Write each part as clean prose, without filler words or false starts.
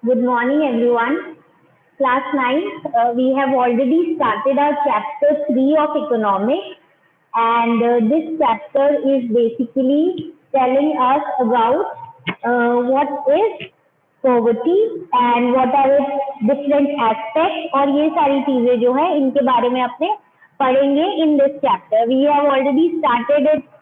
Good morning, everyone. Class 9, we have already started our chapter 3 of economics, and this chapter is basically telling us about what is poverty and what are its different aspects, और ये सारी चीजें जो है इनके बारे में अपने पढ़ेंगे in this chapter. We have already started it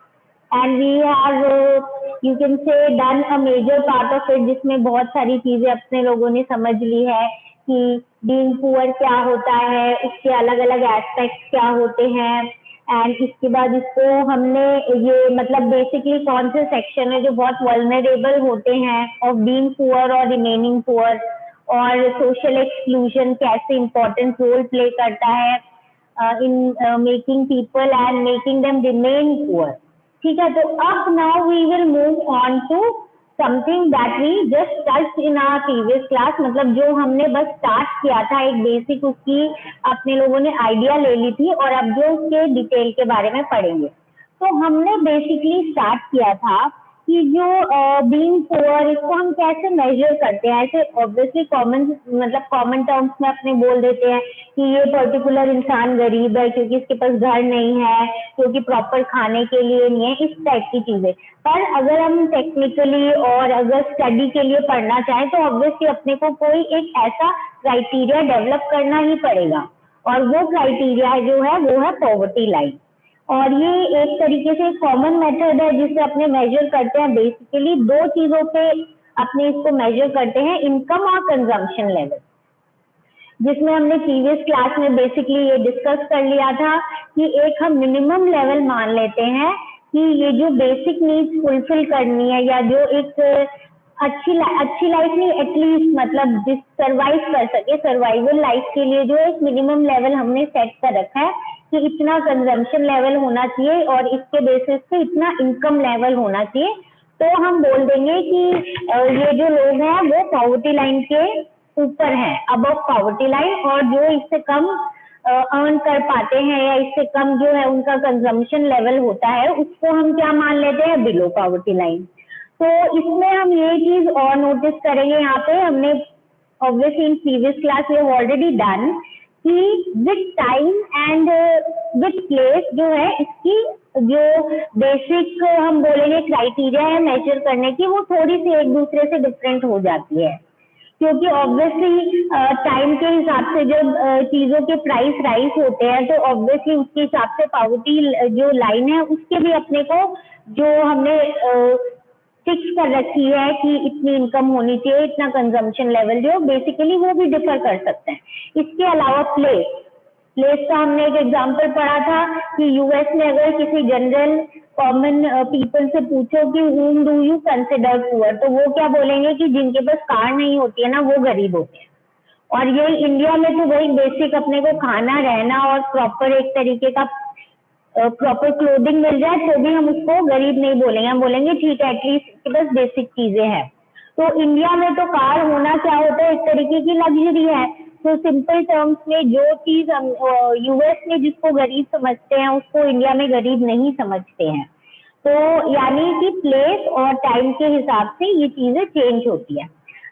and we have you can say done a major part of it, जिसमें बहुत सारी चीजें अपने लोगों ने समझ ली है कि being poor क्या होता है, उसके अलग अलग एस्पेक्ट्स क्या होते हैं, एंड इसके बाद इसको हमने ये मतलब बेसिकली कौन से सेक्शन है जो बहुत वल्नरेबल होते हैं ऑफ बीइंग पुअर और रिमेनिंग पुअर, और सोशल एक्सक्लूजन कैसे इम्पोर्टेंट रोल प्ले करता है in making people and making them remain poor. ठीक है, तो अब now we will move on to something that we just touched in our previous class. मतलब जो हमने बस स्टार्ट किया था, एक बेसिक उसकी अपने लोगों ने आइडिया ले ली थी और अब जो उसके डिटेल के बारे में पढ़ेंगे. तो हमने बेसिकली स्टार्ट किया था कि जो बीइंग पुअर इसको हम कैसे मेजर करते हैं. ऐसे ऑब्वियसली कॉमन टर्म्स में अपने बोल देते हैं कि ये पर्टिकुलर इंसान गरीब है क्योंकि इसके पास घर नहीं है, क्योंकि प्रॉपर खाने के लिए नहीं है, इस टाइप की चीजें. पर अगर हम टेक्निकली और अगर स्टडी के लिए पढ़ना चाहें तो ऑब्वियसली अपने को कोई एक ऐसा क्राइटेरिया डेवलप करना ही पड़ेगा, और वो क्राइटेरिया जो है वो है पॉवर्टी लाइन. और ये एक तरीके से कॉमन मेथड है जिससे अपने मेजर करते हैं. बेसिकली दो चीजों पे अपने इसको मेजर करते हैं, इनकम और कंजम्पशन लेवल, जिसमें हमने प्रीवियस क्लास में बेसिकली ये डिस्कस कर लिया था कि एक हम मिनिमम लेवल मान लेते हैं कि ये जो बेसिक नीड्स फुलफिल करनी है, या जो एक अच्छी लाइफ नहीं, एटलीस्ट मतलब जिस सर्वाइव कर सके, सर्वाइवल लाइफ के लिए जो एक मिनिमम लेवल हमने सेट कर रखा है कि इतना कंजम्पशन लेवल होना चाहिए और इसके बेसिस पे इतना इनकम लेवल होना चाहिए. तो हम बोल देंगे कि ये जो लोग हैं वो पॉवर्टी लाइन के ऊपर हैं, अबव पॉवर्टी लाइन, और जो इससे कम अर्न कर पाते हैं या इससे कम जो है उनका कंजम्पशन लेवल होता है, उसको हम क्या मान लेते हैं, बिलो पॉवर्टी लाइन. तो इसमें हम ये चीज और नोटिस करेंगे, यहाँ पे हमने obviously in previous class we have already done कि with time and with place जो है इसकी जो बेसिक हम बोलेंगे क्राइटेरिया है मेजर करने की, वो थोड़ी सी एक दूसरे से डिफरेंट हो जाती है. क्योंकि ऑब्वियसली टाइम के हिसाब से जब चीजों के प्राइस राइज होते हैं तो ऑब्वियसली उसके हिसाब से पॉवर्टी जो लाइन है उसके भी अपने को जो हमने फिक्स कर रखी है कि इतनी इनकम होनी चाहिए, इतना कंजम्पशन लेवल जो बेसिकली वो भी डिफर कर सकते हैं. इसके अलावा प्लेस का हमने एक एग्जांपल पढ़ा था कि यूएस में अगर किसी जनरल कॉमन पीपल से पूछो कि whom do you consider poor, तो वो क्या बोलेंगे कि जिनके पास कार नहीं होती है ना वो गरीब होते हैं. और ये इंडिया में तो वही बेसिक अपने को खाना, रहना और प्रॉपर एक तरीके का प्रॉपर क्लोथिंग मिल जाए तो भी हम उसको गरीब नहीं बोलेंगे, हम बोलेंगे ठीक है एटलीस्ट इसके पास बेसिक चीजें हैं. तो इंडिया में तो कार होना क्या होता है, एक तरीके की लग्जरी है. तो सिंपल टर्म्स में जो चीज हम यूएस में जिसको गरीब समझते हैं उसको इंडिया में गरीब नहीं समझते हैं. तो यानी कि प्लेस और टाइम के हिसाब से ये चीजें चेंज होती है.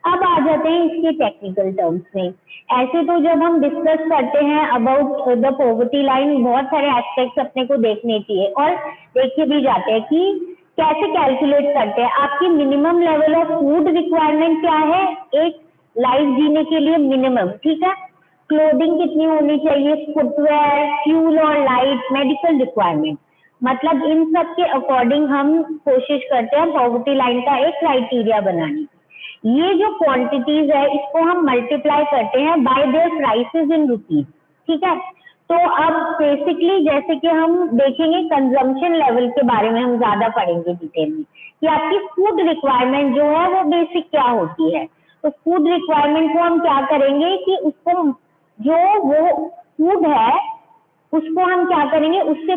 अब आ जाते हैं इसके टेक्निकल टर्म्स में. ऐसे तो जब हम डिस्कस करते हैं अबाउट द पॉवर्टी लाइन, बहुत सारे एस्पेक्ट्स अपने को देखने चाहिए और देखे भी जाते हैं कि कैसे कैलकुलेट करते हैं. आपकी minimum level of food requirement क्या है एक लाइफ जीने के लिए मिनिमम, ठीक है. क्लोथिंग कितनी होनी चाहिए, फुटवेयर, फ्यूल और लाइट, मेडिकल रिक्वायरमेंट, मतलब इन सब के अकॉर्डिंग हम कोशिश करते हैं पॉवर्टी लाइन का एक क्राइटेरिया बनाने की. ये जो क्वांटिटीज है इसको हम मल्टीप्लाई करते हैं bye there prices in rupees, ठीक है. तो अब बेसिकली जैसे कि हम देखेंगे कंजम्पशन लेवल के बारे में हम ज्यादा पढ़ेंगे डिटेल में कि आपकी फूड रिक्वायरमेंट जो है वो बेसिक क्या होती है. तो फूड रिक्वायरमेंट को हम क्या करेंगे कि उसको जो वो फूड है उसको हम क्या करेंगे उसके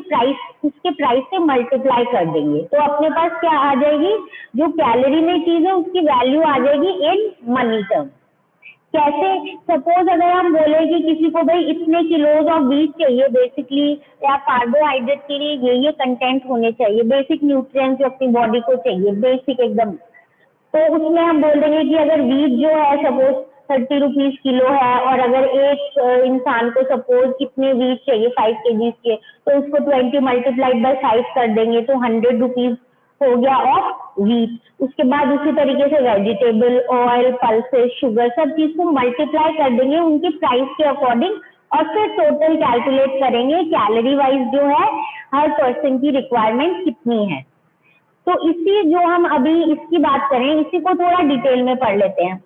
प्राइस से मल्टीप्लाई कर देंगे. तो अपने पास क्या आ जाएगी, जो कैलोरी में चीज है उसकी वैल्यू आ जाएगी इन मनी टर्म. कैसे, सपोज अगर हम बोले कि किसी को भाई इतने किलोज ऑफ व्हीट चाहिए बेसिकली, या कार्बोहाइड्रेट के लिए ये कंटेंट होने चाहिए, बेसिक न्यूट्रिएंट्स जो अपनी बॉडी को चाहिए, बेसिक एकदम तो उसमें हम बोल देंगे कि अगर वीट जो है सपोज 30 रुपीज किलो है, और अगर एक इंसान को सपोज कितने वीट चाहिए 5 kg के, तो उसको 20 मल्टीप्लाइड बाय 5 कर देंगे तो 100 रुपीज हो गया ऑफ वीट। उसके बाद उसी तरीके से वेजिटेबल, ऑयल, पल्सेस, शुगर, सब चीज को मल्टीप्लाई कर देंगे उनकी प्राइस के अकॉर्डिंग, और फिर टोटल कैलकुलेट करेंगे कैलोरी वाइज जो है हर पर्सन की रिक्वायरमेंट कितनी है। तो इसी जो हम अभी इसकी बात करें, इसी को थोड़ा डिटेल में पढ़ लेते हैं।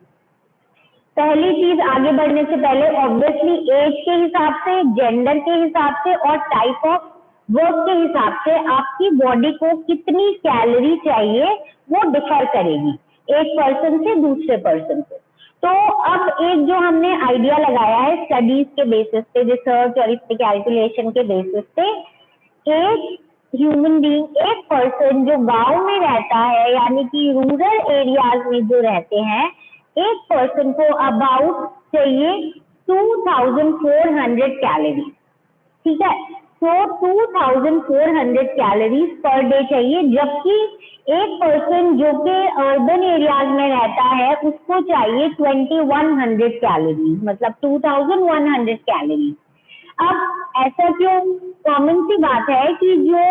पहली चीज, आगे बढ़ने से पहले ऑब्वियसली एज के हिसाब से, जेंडर के हिसाब से और टाइप ऑफ वर्क के हिसाब से आपकी बॉडी को कितनी कैलोरी चाहिए वो डिफर करेगी एक पर्सन से दूसरे पर्सन से। तो अब एक जो हमने आइडिया लगाया है स्टडीज के बेसिस पे, रिसर्च और इसके कैलकुलेशन के बेसिस पे, एक ह्यूमन बीइंग, एक पर्सन जो गांव में रहता है यानी कि रूरल एरियाज में जो रहते हैं, एक पर्सन को अबाउट चाहिए 2400 कैलोरी, ठीक है। तो 2400 कैलोरीज पर डे चाहिए, जबकि एक पर्सन जो कि अर्बन एरियाज में रहता है उसको चाहिए 2100 कैलोरी, मतलब 2100 कैलोरी। अब ऐसा क्यों? कॉमन सी बात है कि जो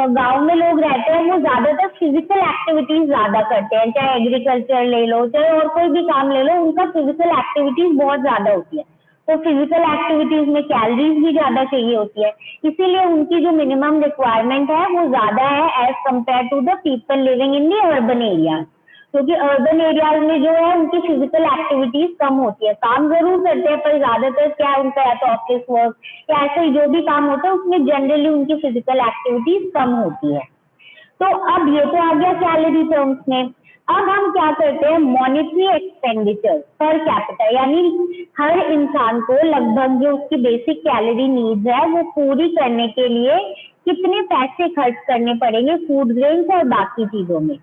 गांव में लोग रहते हैं वो ज्यादातर फिजिकल एक्टिविटीज ज्यादा करते हैं, चाहे एग्रीकल्चर ले लो, चाहे और कोई भी काम ले लो, उनका फिजिकल एक्टिविटीज बहुत ज्यादा होती है। तो फिजिकल एक्टिविटीज में कैलोरीज भी ज्यादा चाहिए होती है, इसीलिए उनकी जो मिनिमम रिक्वायरमेंट है वो ज्यादा है as compared to the people living in the urban area. क्योंकि अर्बन एरियाज में जो है उनकी फिजिकल एक्टिविटीज कम होती है, काम जरूर करते हैं पर ज्यादातर क्या है उनका या तो ऑफिस वर्क या ऐसे ही जो भी काम होता है उसमें जनरली उनकी फिजिकल एक्टिविटीज कम होती है। तो अब ये तो आ गया कैलोरी टर्म्स में। अब हम क्या करते हैं, मॉनेटरी एक्सपेंडिचर पर कैपिटा, यानी हर इंसान को लगभग जो उसकी बेसिक कैलोरी नीड्स है वो पूरी करने के लिए कितने पैसे खर्च करने पड़ेंगे फूड ग्रेन्स और बाकी चीजों में।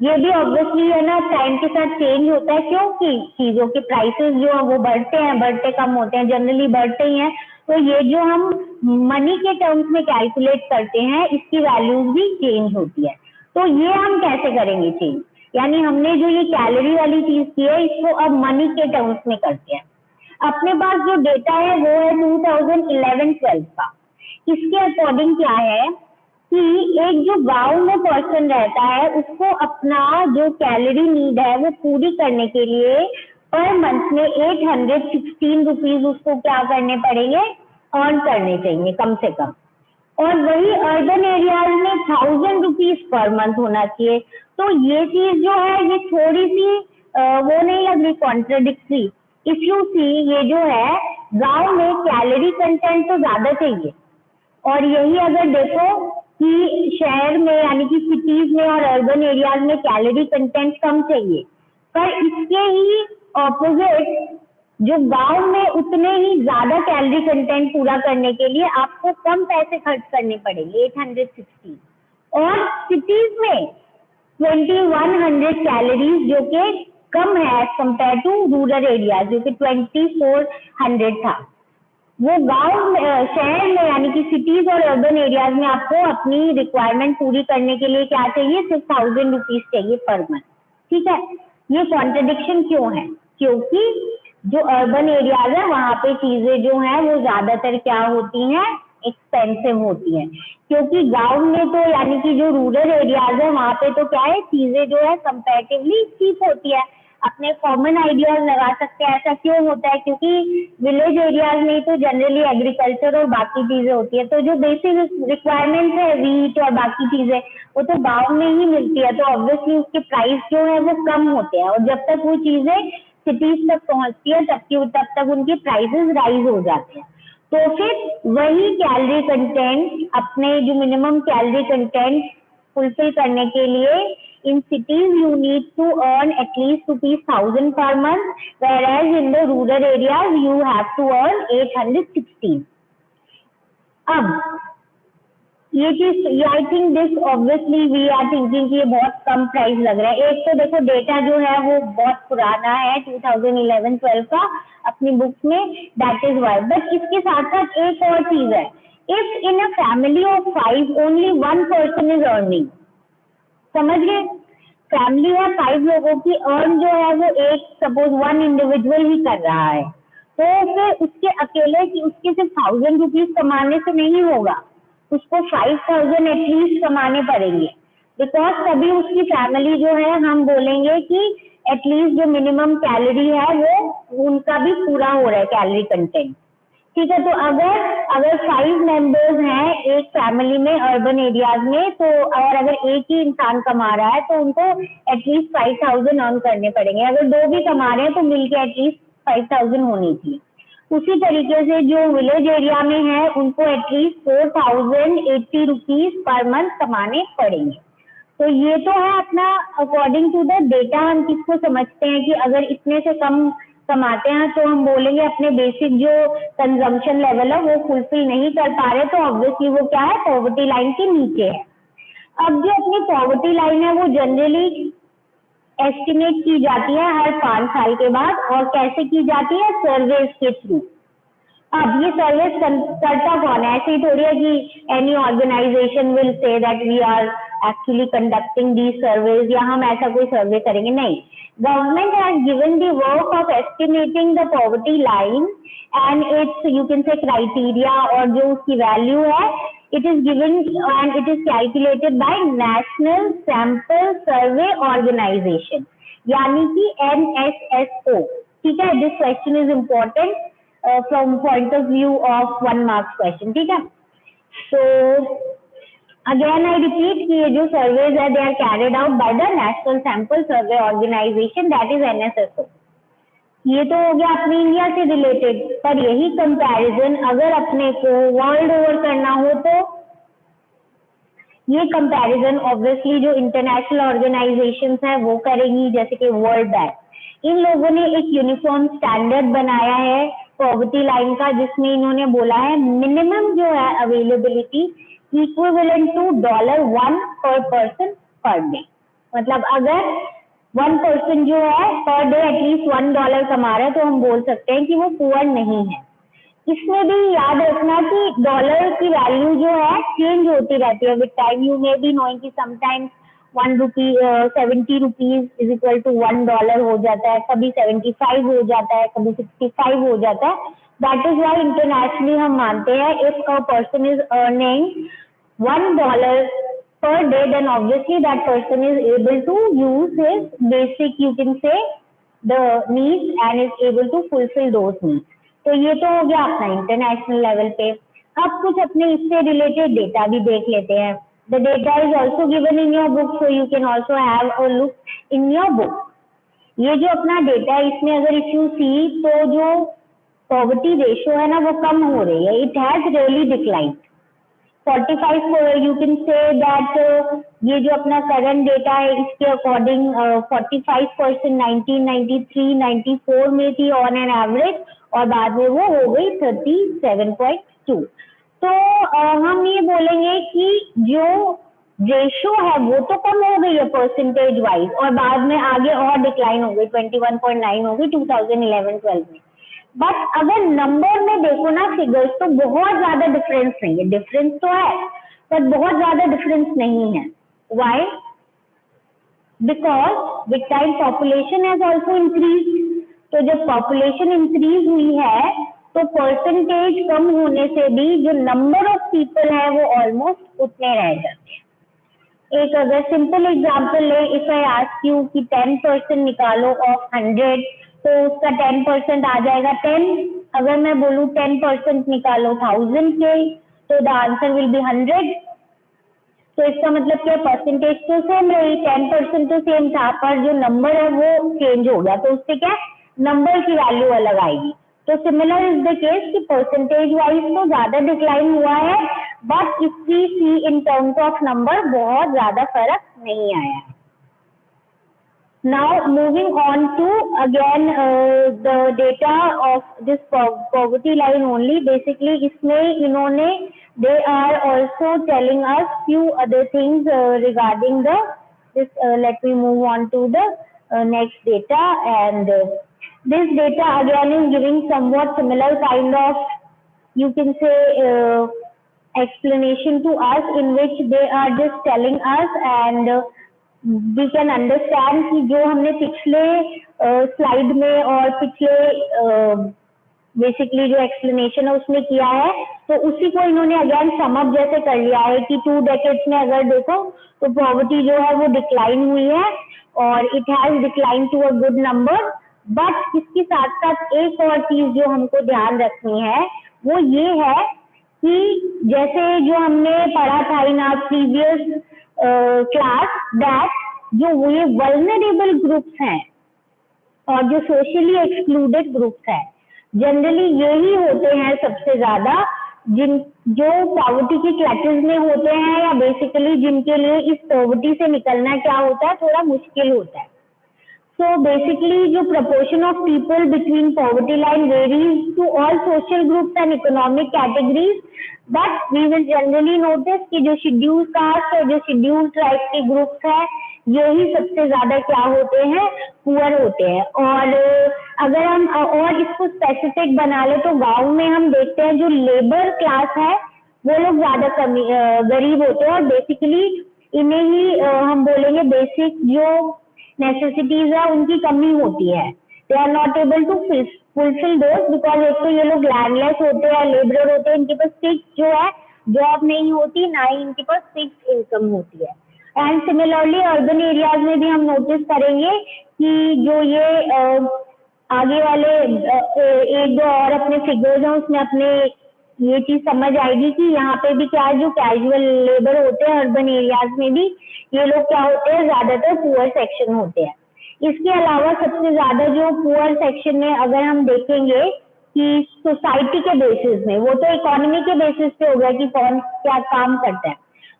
ये भी ऑब्वियसली है ना, टाइम के साथ चेंज होता है, क्योंकि चीजों के प्राइसेस जो है वो बढ़ते हैं, बढ़ते कम होते हैं, जनरली बढ़ते ही हैं। तो ये जो हम मनी के टर्म्स में कैलकुलेट करते हैं इसकी वैल्यूज भी चेंज होती है। तो ये हम कैसे करेंगे चेंज, यानी हमने जो ये कैलोरी वाली चीज की है इसको अब मनी के टर्म्स में करते हैं। अपने पास जो डेटा है वो है 2011-12 का। इसके अकॉर्डिंग क्या है कि एक जो गांव में पर्सन रहता है उसको अपना जो कैलोरी नीड है वो पूरी करने के लिए पर मंथ में 816 रुपीज उसको क्या करने पड़ेंगे, अर्न करने चाहिए कम से कम। और वही अर्बन एरियाज में 1000 रुपीज पर मंथ होना चाहिए। तो ये चीज जो है ये थोड़ी सी वो नहीं लग रही कॉन्ट्रडिक्टरी। इफ यू सी, ये जो है गांव में कैलोरी कंटेंट तो ज्यादा चाहिए, और यही अगर देखो कि शहर में यानी कि सिटीज में और अर्बन एरियाज में कैलोरी कंटेंट कम चाहिए, पर इसके ही ऑपोजिट जो गांव में उतने ही ज्यादा कैलोरी कंटेंट पूरा करने के लिए आपको कम पैसे खर्च करने पड़ेंगे 860, और सिटीज में 2100 कैलोरीज जो कि कम है as compared to rural area जो कि 2400 था। वो गांव शहर में यानी कि सिटीज और अर्बन एरियाज में आपको अपनी रिक्वायरमेंट पूरी करने के लिए क्या चाहिए, सिर्फ 1000 रुपीज चाहिए पर मंथ, ठीक है। ये कॉन्ट्रडिक्शन क्यों है? क्योंकि जो अर्बन एरियाज है वहां पे चीजें जो है वो ज्यादातर क्या होती हैं, एक्सपेंसिव होती हैं। क्योंकि गांव में तो यानी कि जो रूरल एरियाज है वहां पे तो क्या है, चीजें जो है कंपैरेटिवली चीप होती है। अपने कॉमन आइडियाज लगा सकते हैं ऐसा क्यों होता है, क्योंकि विलेज एरियाज में तो जनरली एग्रीकल्चर और बाकी चीजें होती है, तो जो बेसिक रिक्वायरमेंट्स है वीट और बाकी चीजें वो तो गांव में ही मिलती है, तो ऑब्वियसली उसके प्राइस जो है वो कम होते हैं, और जब तक वो चीजें सिटीज तक पहुंचती है तब तक उनकी प्राइसेस राइज हो जाते हैं। तो फिर वही कैलोरी कंटेंट, अपने जो मिनिमम कैलोरी कंटेंट फुलफिल करने के लिए in cities you need to earn at least ₹1000 per month, whereas in the rural areas you have to earn 816. अब ये चीज, I think this obviously we are thinking कि ये बहुत कम प्राइस लग रहा है। एक तो देखो डेटा जो है वो बहुत पुराना है 2011-12 का अपनी बुक्स में, दैट इज वाई। बट इसके साथ साथ एक और चीज है, if in a family of 5 only one person is earning, समझ गए, फैमिली है 5 लोगों की, अर्न जो है वो एक सपोज 1 इंडिविजुअल ही कर रहा है, तो फिर उसके अकेले की उसके सिर्फ 1000 रुपीज कमाने से नहीं होगा, उसको 5000 एटलीस्ट कमाने पड़ेंगे, बिकॉज तभी उसकी फैमिली जो है हम बोलेंगे कि एटलीस्ट जो मिनिमम कैलोरी है वो उनका भी पूरा हो रहा है, कैलोरी कंटेंट। ठीक है, तो अगर 5 मेंबर्स हैं एक फैमिली में अर्बन एरियाज में, तो और अगर एक ही इंसान कमा रहा है तो उनको एटलीस्ट 5000 अर्न करने पड़ेंगे, अगर 2 भी कमा रहे हैं तो मिलके एटलीस्ट 5000 होनी चाहिए। उसी तरीके से जो विलेज एरिया में है उनको एटलीस्ट 4080 रुपीज पर मंथ कमाने पड़ेंगे। तो ये तो है अपना अकॉर्डिंग टू द डेटा, हम किसको समझते हैं कि अगर इतने से कम कमाते हैं तो हम बोलेंगे अपने बेसिक जो कंजम्पशन लेवल है वो फुलफिल नहीं कर पा रहे, तो ऑब्वियसली वो क्या है, पॉवर्टी लाइन के नीचे है। अब जो अपनी पॉवर्टी लाइन है वो जनरली एस्टिमेट की जाती है हर 5 साल के बाद, और कैसे की जाती है, सर्वेज के थ्रू। अब ये सर्विस करता कौन है, ऐसे ही थोड़ी है कि any organisation will say that we are actually conducting the surveys, या हम ऐसा कोई सर्वे करेंगे, नहीं। Government has given the work of estimating the poverty line and it's you can say criteria, और जो उसकी वैल्यू है it is given and it is calculated by National Sample Survey Organisation, यानी कि NSSO। ठीक है, this question is important from point of view of 1 mark question, ठीक है। So again I repeat कि ये जो surveys है they are carried out by the National Sample Survey Organization, that is NSSO। ये तो हो गया अपने इंडिया से रिलेटेड, पर यही कंपैरिजन अगर अपने को वर्ल्ड ओवर करना हो तो ये कंपैरिजन ऑब्वियसली जो इंटरनेशनल ऑर्गेनाइजेशंस हैं वो करेंगी, जैसे कि वर्ल्ड बैंक। इन लोगों ने एक यूनिफॉर्म स्टैंडर्ड बनाया है पॉवर्टी लाइन का, जिसमें इन्होंने बोला है मिनिमम जो है अवेलेबिलिटी इक्विवेलेंट टू $1 पर पर्सन पर डे। मतलब अगर 1 पर्सन जो है पर डे एटलीस्ट $1 कमा रहा है तो हम बोल सकते हैं कि वो पुअर नहीं है। इसमें भी याद रखना कि डॉलर की वैल्यू जो है चेंज होती रहती है with time. You may be knowing कि sometimes 1 rupee 70 rupees is equal to $1 हो जाता है, कभी 75 हो जाता है, कभी 65 हो जाता है। दैट इज वाई इंटरनेशनली हम मानते हैं if a person is earning $1 per day, then obviously that person is able to use his basic, you can say, the needs and is able to fulfill those needs. तो ये तो हो गया अपना international level पे। अब कुछ अपने इससे रिलेटेड डेटा भी देख लेते हैं। The data is also given in your book, so you can also have a look in your book. ये जो अपना डेटा है इसमें अगर इफ यू सी तो जो पॉवर्टी रेशियो है ना वो कम हो रही है, it has really declined 45। You can say that ये जो अपना करंट डेटा है इसके अकॉर्डिंग 45% 1993 94 में थी ऑन एन एवरेज, और बाद में वो हो गई 37.2। तो हम ये बोलेंगे कि जो रेशो है वो तो कम हो गई है परसेंटेज वाइज, और बाद में आगे और डिक्लाइन हो गई 21.9 हो गई 2011-12 में। बट अगर नंबर में देखो ना फिगर्स तो बहुत ज्यादा डिफरेंस नहीं है, डिफरेंस तो है पर बहुत ज्यादा डिफरेंस नहीं है। Why? Because with time population has also increase. तो जब पॉपुलेशन इंक्रीज हुई है तो परसेंटेज कम होने से भी जो नंबर ऑफ पीपल है वो ऑलमोस्ट उतने रह जाते हैं। एक अगर सिंपल एग्जांपल ले, इफ आई आस्क यू कि 10% निकालो ऑफ 100 तो उसका 10% आ जाएगा 10। अगर मैं बोलूँ 10% निकालो 1000 के तो द आंसर विल बी 100। तो इसका मतलब क्या, परसेंटेज तो सेम रही, 10% तो सेम था, पर जो नंबर है वो चेंज हो गया, तो उससे क्या नंबर की वैल्यू अलग आएगी। तो सिमिलर इज द केस कि परसेंटेज वाइज तो ज्यादा डिक्लाइन हुआ है, but if we see in terms of number बहुत ज्यादा फर्क नहीं आया है। Now moving on to again the data of this poverty line only. Basically इसमें इन्होंने they are also telling us few other things regarding the this. Let me move on to the next data, and this data again is giving somewhat similar kind of, you can say, explanation to us, in which they are just telling us and we can understand कि जो हमने पिछले slide में और पिछले basically जो explanation है उसमें किया है, तो उसी को इन्होंने अगेन समअप जैसे कर लिया है कि 2 डेकेड्स में अगर देखो तो पॉवर्टी जो है वो डिक्लाइन हुई है और it has decline to a good number. But इसके साथ साथ एक और चीज जो हमको ध्यान रखनी है वो ये है कि जैसे जो हमने पढ़ा था in our previous class that जो ये वल्नरेबल ग्रुप्स हैं और जो सोशली एक्सक्लूडेड ग्रुप्स हैं, जनरली यही होते हैं सबसे ज्यादा जिन जो पॉवर्टी की क्लचेस में होते हैं या बेसिकली जिनके लिए इस पॉवर्टी से निकलना क्या होता है थोड़ा मुश्किल होता है। So basically, the proportion of people between poverty line varies to all social groups and economic categories, but we will generally notice कि जो scheduled caste और जो scheduled tribe के groups हैं, यही सबसे ज्यादा क्या होते हैं, पुअर होते हैं। और अगर हम और इसको स्पेसिफिक बना ले तो गांव में हम देखते हैं जो लेबर क्लास है वो लोग ज्यादा गरीब होते हैं और बेसिकली इन्हें ही हम बोलेंगे बेसिक जो नेसेसिटीज है उनकी कमी होती है। They are not able to fulfil those because एक तो ये लोग लैंडलेस होते हैं, लेबरर होते हैं, इनके पास फिक्स जो है जॉब नहीं होती, ना ही इनके पास फिक्स इनकम होती है। एंड सिमिलरली अर्बन एरियाज में भी हम नोटिस करेंगे कि जो ये आगे वाले एक दो और अपने फिगर्स हैं उसमें अपने ये चीज समझ आएगी कि यहाँ पे भी क्या जो कैजुअल लेबर होते हैं अर्बन एरियाज में भी ये लोग क्या होते हैं, ज्यादातर पुअर सेक्शन होते हैं। इसके अलावा सबसे ज्यादा जो पुअर सेक्शन में अगर हम देखेंगे कि सोसाइटी के बेसिस में, वो तो इकोनॉमी के बेसिस पे हो गया कि कौन क्या काम करता है,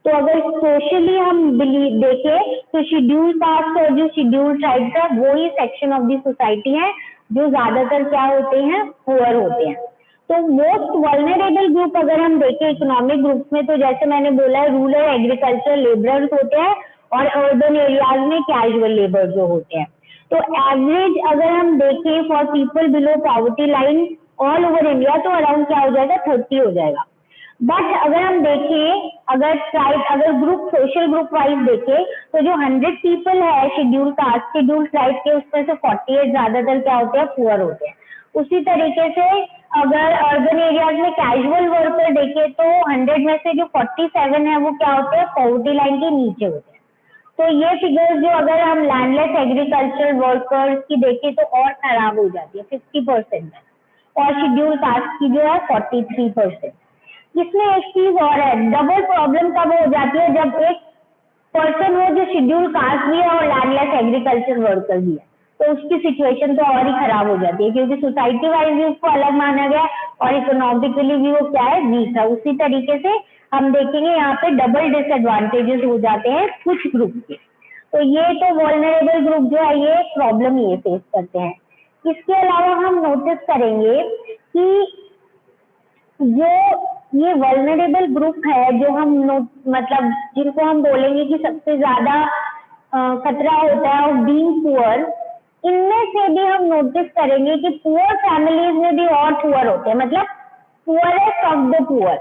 तो अगर सोशली हम देखें तो शेड्यूल कास्ट और जो शेड्यूल ट्राइब का वो ही सेक्शन ऑफ दी सोसाइटी है जो ज्यादातर क्या होते हैं, पुअर होते हैं। तो मोस्ट वल्नरेबल ग्रुप अगर हम देखें इकोनॉमिक ग्रुप्स में तो जैसे मैंने बोला रूरल एग्रीकल्चर लेबरर्स होते हैं और अर्बन एरियाज में कैजुअल लेबर जो होते हैं। तो एवरेज अगर हम देखें for people below poverty line all over India तो अराउंड क्या हो जाएगा, 30 हो जाएगा। बट अगर हम देखें अगर ट्राइब अगर ग्रुप सोशल ग्रुप वाइज देखें तो जो 100 पीपल है शेड्यूल कास्ट शेड्यूल ट्राइब के उसमें से 48 ज्यादातर क्या होते हैं, पुअर होते हैं। उसी तरीके से अगर अर्बन एरियाज में कैजुअल वर्कर देखें तो 100 में से जो 47 है वो क्या होते हैं, पॉवर्टी लाइन के नीचे होते हैं। तो ये फिगर्स जो अगर हम लैंडलेस एग्रीकल्चर वर्कर्स की देखें तो और खराब हो जाती है 50% और शेड्यूल कास्ट की जो है 43%। इसमें एक चीज और है, डबल प्रॉब्लम कब हो जाती है जब एक पर्सन हो जो शेड्यूल कास्ट भी है और लैंडलेस एग्रीकल्चर वर्कर भी है, तो उसकी सिचुएशन तो और ही खराब हो जाती है क्योंकि सोसाइटी वाइज भी उसको अलग माना गया और इकोनॉमिकली भी वो क्या है, वीक है। उसी तरीके से हम देखेंगे यहाँ पे डबल डिसएडवांटेजेस हो जाते हैं कुछ ग्रुप के। तो ये तो वल्नरेबल ग्रुप जो है ये प्रॉब्लम ये फेस करते हैं। इसके अलावा हम नोटिस करेंगे कि जो ये वल्नरेबल ग्रुप है जो हम मतलब जिनको हम बोलेंगे कि सबसे ज्यादा खतरा होता है ऑफ बीइंग पुअर, इनमें से भी हम नोटिस करेंगे कि पुअर फैमिलीज में भी और पुअर होते हैं, मतलब पुअरेस्ट ऑफ द पुअर।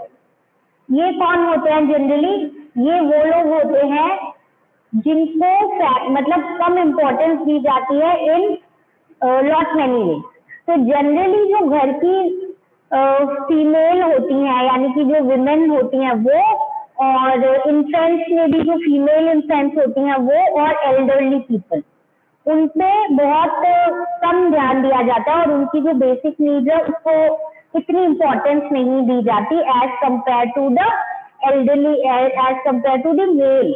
ये कौन होते हैं जनरली, ये वो लोग होते हैं जिनको मतलब कम इम्पोर्टेंस दी जाती है इन लॉट मैनी वे। तो जनरली जो घर की फीमेल होती हैं यानी कि जो विमेन होती हैं वो, और इन्फेंट्स में भी जो फीमेल इन्फेंट्स होती हैं वो, और एल्डरली पीपल, उनपे बहुत कम ध्यान दिया जाता है और उनकी जो बेसिक नीड्स है उसको इतनी इम्पोर्टेंस नहीं दी जाती as compare to the elderly, as compare to the male,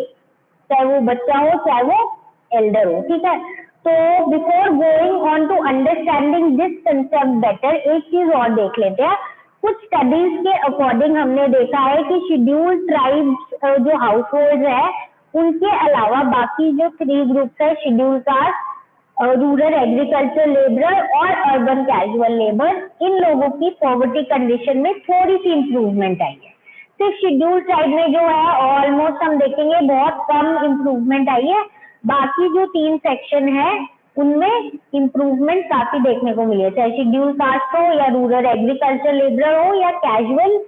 चाहे वो बच्चा हो चाहे वो एल्डर हो, ठीक है। तो before going on to understanding this concept better, एक चीज और देख लेते हैं। कुछ स्टडीज के अकॉर्डिंग हमने देखा है कि शेड्यूल ट्राइब्स जो हाउस होल्ड है उनके अलावा बाकी जो 3 ग्रुप्स है, schedule caste, rural agriculture labour और अर्बन कैजुअल लेबर, इन लोगों की पॉवर्टी कंडीशन में थोड़ी सी इंप्रूवमेंट आई है। सिर्फ शेड्यूल ट्राइब में जो है ऑलमोस्ट हम देखेंगे बहुत कम इम्प्रूवमेंट आई है, बाकी जो 3 सेक्शन है उनमें इम्प्रूवमेंट काफी देखने को मिली है, चाहे शेड्यूल कास्ट हो या रूरल एग्रीकल्चर लेबर हो या कैजुअल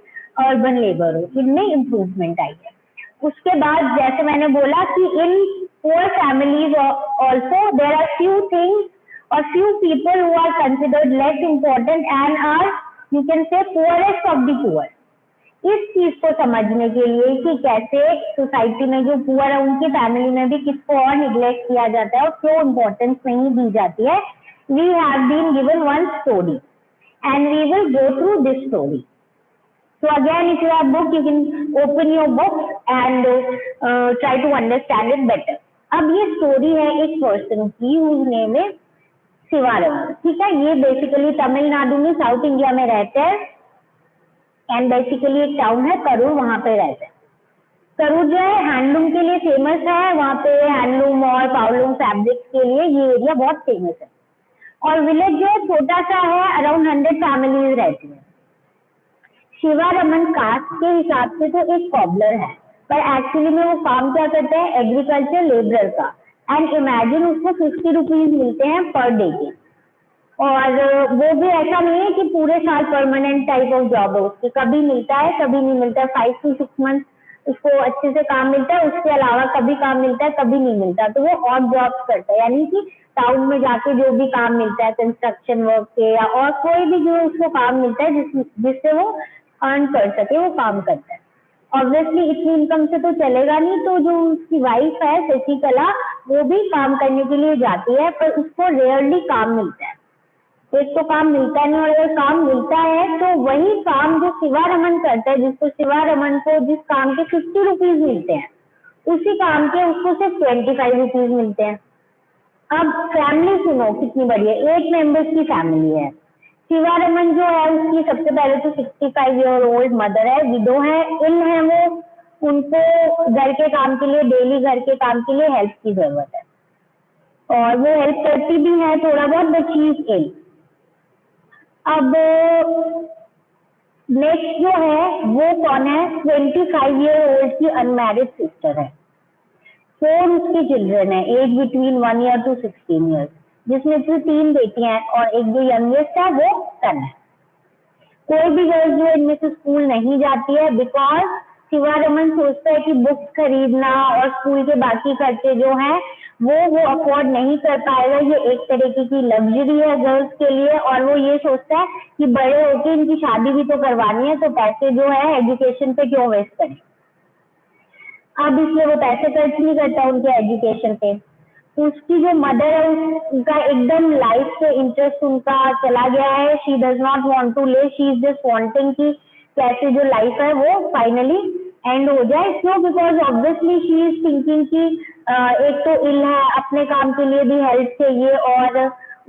अर्बन लेबर हो, इनमें इम्प्रूवमेंट आई है। उसके बाद जैसे मैंने बोला कि इन poor families also, there are few things or few people who are considered less important and are, you can say, poorest of the poor. इस चीज को समझने के लिए कि कैसे सोसाइटी में जो पुअर है उनकी फैमिली में भी किसको और निग्लेक्ट किया जाता है और क्यों इम्पोर्टेंस नहीं दी जाती है, we have been given one story and we will go through this story. So again, if you have book, you can open your book and try to understand it better. अब ये story है एक person की whose name is Sivaraman. ठीक है, ये basically Tamil Nadu में south India में रहते हैं एंड बेसिकली एक टाउन है करूर, वहां पे रहते हैं. करूर जो है हैंडलूम के लिए फेमस है, वहां पे हैंडलूम और पावलूम फैब्रिक्स के लिए ये एरिया बहुत फेमस है. और विलेज जो है छोटा सा है, अराउंड 100 फैमिलीज रहती है. शिवारमन कास्ट के हिसाब से तो एक कॉबलर है, पर एक्चुअली में वो काम क्या करता है, एग्रीकल्चर लेबरर का. एंड इमेजिन उसको 50 रुपीज मिलते हैं पर डे के. और वो भी ऐसा नहीं है कि पूरे साल परमानेंट टाइप ऑफ जॉब है उसकी, कभी मिलता है कभी नहीं मिलता है. 5 to 6 मंथ उसको अच्छे से काम मिलता है, उसके अलावा कभी काम मिलता है कभी नहीं मिलता. तो वो ऑड जॉब्स करता है, यानी कि टाउन में जाके जो भी काम मिलता है कंस्ट्रक्शन वर्क के या और कोई भी जो उसको काम मिलता है जिससे वो अर्न कर सके, वो काम करता है. ऑब्वियसली इतनी इनकम से तो चलेगा नहीं, तो जो उसकी वाइफ है शशिकला, वो भी काम करने के लिए जाती है, पर उसको रेयरली काम मिलता है. एक तो काम मिलता नहीं, और अगर काम मिलता है तो वही काम जो शिवारमन करता है, जिसको शिवारमन को जिस काम के 50 रुपीज मिलते हैं, उसी काम के उसको सिर्फ 25 रुपीज मिलते हैं. अब फैमिली सुनो कितनी बड़ी है, 8 मेंबर्स की फैमिली है. शिवारमन जो है उसकी सबसे पहले तो 65 ईयर ओल्ड मदर है, विडो है, इल है वो, उनको घर के काम के लिए, डेली घर के काम के लिए हेल्प की जरूरत है और वो हेल्प करती भी है थोड़ा बहुत, बट शी इज इल. अब नेक्स्ट जो है वो कौन है, 25 ईयर ओल्ड की अनमैरिड सिस्टर है. 4 उसकी चिल्ड्रन है, age between 1 year to 16 years, जिसमें से 3 बेटियां हैं और एक जो यंगेस्ट है वो सन है. कोई भी गर्ल जो इनमें से स्कूल नहीं जाती है, बिकॉज शिवारमन सोचता है कि बुक्स खरीदना और स्कूल के बाकी खर्चे जो हैं वो अफोर्ड नहीं कर पाएगा. ये एक तरीके की लग्जरी है गर्ल्स के लिए, और वो ये सोचता है कि बड़े होके इनकी शादी भी तो करवानी है, तो पैसे जो है एजुकेशन पे क्यों वेस्ट करें. अब इसलिए वो पैसे खर्च नहीं करता उनके एजुकेशन पे. उसकी जो मदर है उनका एकदम लाइफ से इंटरेस्ट उनका चला गया है. She does not want to live, she is just wanting कि कैसे जो लाइफ है वो फाइनली एंड हो जाए. क्यों, because obviously she is thinking कि एक तो इल है, अपने काम के लिए भी हेल्प चाहिए, और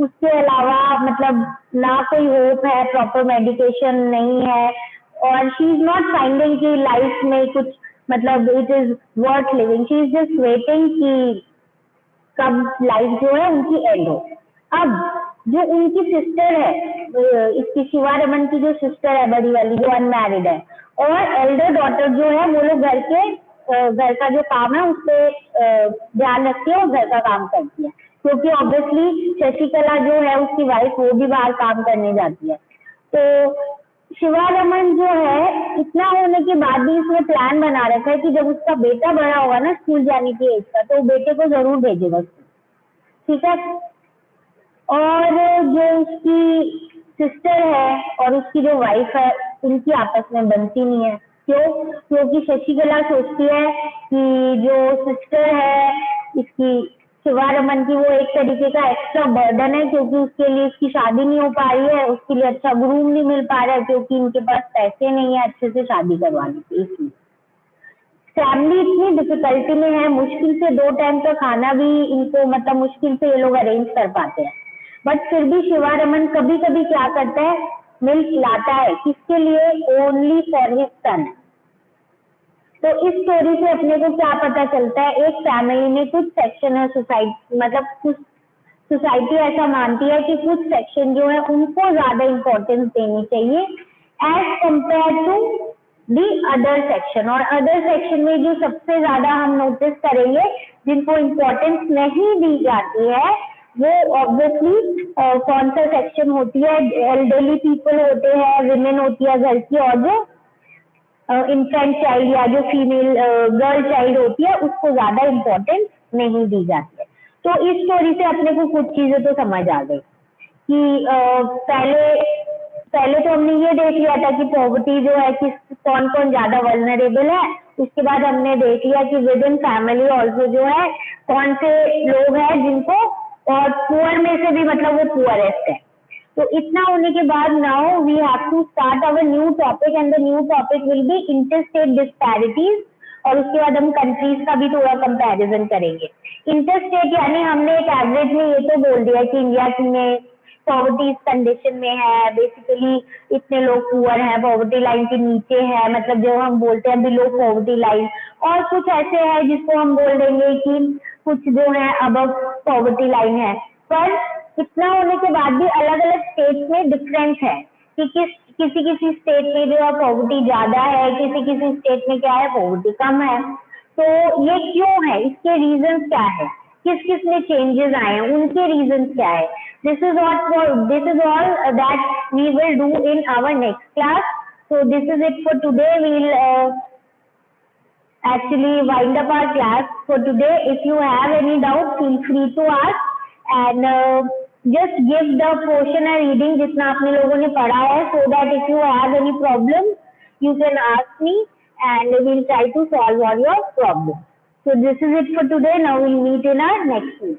उसके अलावा मतलब ना कोई होप है, प्रॉपर मेडिकेशन नहीं है, और शी इज नॉट फाइंडिंग कि लाइफ में कुछ मतलब it is worth living. She is just waiting कि कब लाइफ जो है उनकी एंड हो. अब जो उनकी सिस्टर है, इसकी शिवारमन की जो सिस्टर है बड़ी वाली जो अनमैरिड है, और एल्डर डॉटर जो है, वो लोग घर का जो काम है उस पर ध्यान रखती है और घर का काम करती है, क्योंकि ऑब्वियसली शशिकला जो है उसकी वाइफ, वो भी बाहर काम करने जाती है. तो शिवारमन जो है इतना होने के बाद भी इसने प्लान बना रखा है कि जब उसका बेटा बड़ा होगा ना स्कूल जाने की एज का, तो बेटे को जरूर भेजेगा स्कूल. ठीक है. और जो उसकी सिस्टर है और उसकी जो वाइफ है, उनकी आपस में बनती नहीं है. क्यों? क्योंकि शशिकला सोचती है कि जो सिस्टर है इसकी शिवारमन की, वो एक तरीके का एक्स्ट्रा बर्डन है, क्योंकि उसके लिए उसकी शादी नहीं हो पा रही है, उसके लिए अच्छा ग्रूम नहीं मिल पा रहा है, क्योंकि इनके पास पैसे नहीं है अच्छे से शादी करवाने के. इसलिए फैमिली इतनी डिफिकल्टी में है, मुश्किल से 2 टाइम का खाना भी इनको मतलब मुश्किल से ये लोग अरेंज कर पाते हैं. बट फिर भी शिवारमन कभी कभी क्या करता है, मिल्क लाता है, किसके लिए, ओनली फॉर हिज सन. तो इस स्टोरी से अपने को क्या पता चलता है, एक फैमिली में कुछ सेक्शन है सोसाइटी, मतलब कुछ सोसाइटी ऐसा मानती है कि कुछ सेक्शन जो है उनको ज्यादा इम्पोर्टेंस देनी चाहिए as compare to the other section. और अदर सेक्शन में जो सबसे ज्यादा हम नोटिस करेंगे जिनको इम्पोर्टेंस नहीं दी जाती है, वो ऑब्वियसली कौन सा सेक्शन होती है, एल्डरली पीपल होते हैं, विमेन होती है घर की, और जो इन्फेंट चाइल्ड या जो फीमेल गर्ल चाइल्ड होती है उसको ज्यादा इम्पोर्टेंस नहीं दी जाती है। तो इस स्टोरी से अपने को कुछ चीजें तो समझ आ गई कि पहले तो हमने ये देख लिया था कि पॉवर्टी जो है कि कौन कौन ज्यादा वल्नरेबल है। उसके बाद हमने देख लिया कि विद इन फैमिली ऑल्सो जो है कौन से लोग हैं जिनको, और पुअर में से भी मतलब वो पुअरेस्ट है। तो इतना होने के बाद now we have to start our new topic and the new topic will be interstate disparities, और उसके बाद हम कंट्रीज का भी थोड़ा कंपैरिजन करेंगे। इंटरस्टेट यानी हमने एक एवरेज में ये तो बोल दिया कि इंडिया में पॉवर्टी इस कंडीशन में है, बेसिकली इतने लोग पुअर हैं, पॉवर्टी लाइन के नीचे है, मतलब जो हम बोलते हैं बिलो पॉवर्टी लाइन, और कुछ ऐसे है जिसको हम बोल देंगे कि कुछ जो है अबव पॉवर्टी लाइन है। पर इतना होने के बाद भी अलग अलग स्टेट में डिफरेंस है कि किसी स्टेट में जो है पॉवर्टी ज्यादा है, किसी स्टेट में क्या है पॉवर्टी कम है। तो ये क्यों है, इसके रीजन क्या है, किस किस में चेंजेस आए हैं, उनके रीजन क्या है। This is all that we will do in our next class. So this is it for today. We'll actually wind up our class for today. If you have any doubt, feel free to ask, and just give the portion a reading जितना आपने लोगों ने पढ़ा है, so that if you have any problem you can ask me and we'll try to solve all your problem. So this is it for today. Now we'll meet in our next week.